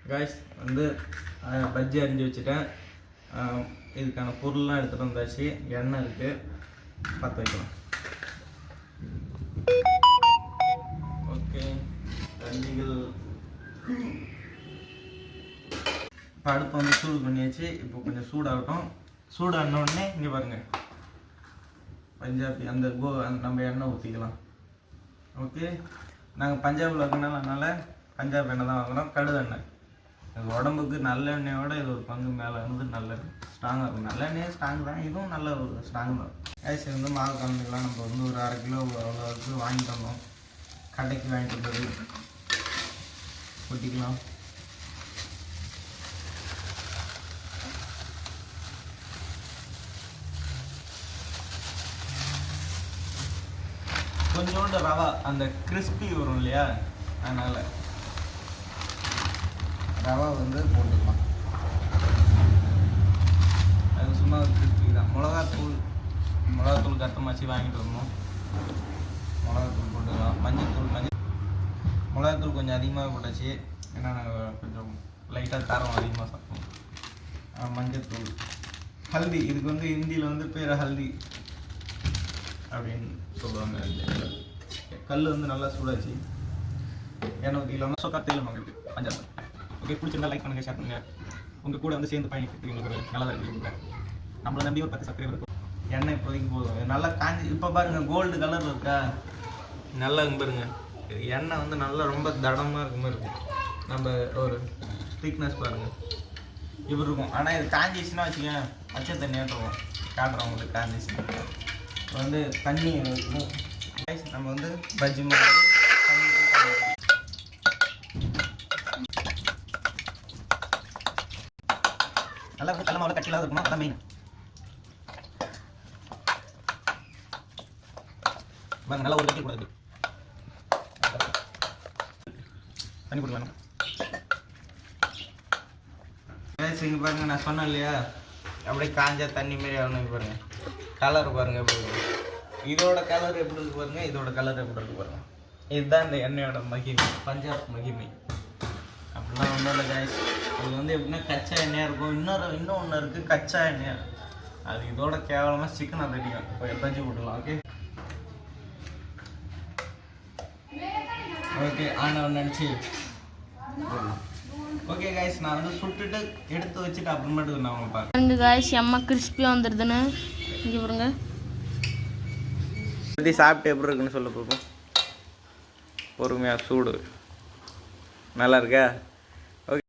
Guys வந்து பஜ்ஜி அரிஞ்சு வச்சுட்டேன். இதுக்கான பொருள்லாம் எடுத்துகிட்டு வந்தாச்சு. எண்ணெய் இருக்குது, பற்ற வைக்கலாம். ஓகே, கஞ்சிகள் இப்போ அடுப்பை வந்து சூடு பண்ணியாச்சு. இப்போ கொஞ்சம் சூடாகட்டும். சூடான உடனே இங்கே பாருங்கள், பஞ்சாபி அந்த நம்ம எண்ணெய் ஊற்றிக்கலாம். ஓகே, நாங்கள் பஞ்சாபில் இருக்கனால பஞ்சாப் எண்ணெய் தான் வாங்குகிறோம், கடுகு எண்ணெய். இது உடம்புக்கு நல்ல எண்ணெயோட இது ஒரு பங்கு மேலே வந்து நல்ல ஸ்ட்ராங்காக இருக்கும். நல்ல எண்ணெயே ஸ்ட்ராங் தான், இதுவும் நல்ல ஒரு ஸ்ட்ராங் தான். ஐஸ் வந்து மாவு கலந்துக்கலாம். நம்ம வந்து ஒரு 1/2 கிலோ அவ்வளோவுக்கு வாங்கிட்டு வந்தோம், கடைக்கு வாங்கிட்டு வந்தது. கொட்டிக்கலாம். கொஞ்சோண்டு ரவா அந்த கிறிஸ்பி வரும் இல்லையா, அதனால் ரவா வந்து போட்டுக்கலாம். அது சும்மா ஒரு கிறிஸ்பி தான். மிளகாத்தூள் கட்டமாச்சு வாங்கிட்டு வரணும். மிளகாத்தூள் போட்டுக்கலாம். மிளகாத்தூள் கொஞ்சம் அதிகமாக போட்டாச்சு, ஏன்னா நாங்கள் கொஞ்சம் லைட்டாக காரம் அதிகமாக சாப்பிடுவோம். மஞ்சத்தூள், ஹல்தி. இதுக்கு வந்து ஹிந்தியில் வந்து பேர் ஹல்தி அப்படின்னு சொல்லுவாங்க. கல் வந்து நல்லா சூடாச்சு. எண்ணெய் ஊற்றிக்கலாமா? தேயிலை மங்களுக்கு பஞ்சாப். ஓகே, பிடிச்சிருந்தா லைக் பண்ணுங்கள், ஷேர் பண்ணுங்கள். உங்கள் கூட வந்து சேர்ந்து பயணிக்கிறதுக்கு எங்களுக்கு நல்லா இருக்குது. நம்மளை நம்பி ஒரு 10 சப்ஸ்கிரைபர் இருக்கும். எண்ணெய் இப்போதைக்கு போதும், நல்லா காஞ்சி. இப்போ பாருங்கள், கோல்டு கலர் இருக்கா, நல்லா பாருங்க. எண்ணெய் வந்து நல்லா ரொம்ப தடமாக இருக்க மாதிரி இருக்கும். நம்ம ஒரு திக்னஸ் பாருங்கள் இப்படி இருக்கும். ஆனால் இது காஞ்சிச்சுன்னா வச்சுக்கேன், பச்சை தண்ணியாக இருக்கும். காட்டுறோம் உங்களுக்கு காஞ்சிச்சுன்னா. இப்போ வந்து தண்ணி இருக்கும். நம்ம வந்து பஜ்ஜி மாதிரி நல்லா கடலை மாவில் கட்டிலாக இருக்கணும், அதான் மெயின். பாருங்க, நல்லா ஒரு கட்டி கூடாது. தண்ணி போட்டு வேணும். இங்கே பாருங்க, நான் சொன்னேன் இல்லையா, அப்படியே காஞ்சா தண்ணி மாரி ஆகணும். பாருங்க கலர் பாருங்க எப்படி இருக்கு. இதோட கலர் எப்படி இருக்கு பாருங்க, இதோட கலர் எப்படி இருக்கு பாருங்க. இதுதான் இந்த எண்ணெயோட மகிமை, பஞ்சாப் மகிமை. அப்படிலாம் ஒன்றும் இல்லை காய்ஸ். அது வந்து எப்படின்னா கச்சா எண்ணெயாக இருக்கும். இன்னும் ஒன்று இருக்குது கச்சா எண்ணெய். அது இதோட கேவலமாக சிக்கனை தட்டிக்கும். இப்போ பஜ்ஜி போட்டுக்கலாம். ஓகே ஓகே ஆன நினச்சி ஓகே காய்ஸ், நான் வந்து சுட்டுட்டு எடுத்து வச்சுட்டு அப்புறமேட்டுக்கு நான் உங்களுக்கு பாருங்க காய்ஸ். அம்மா கிறிஸ்பியாக வந்துடுதுன்னு இங்கே பாருங்க. பற்றி சாப்பிட்டு எப்படி இருக்குன்னு சொல்ல பார்ப்போம். பொறுமையாக சூடு நல்லா இருக்கா?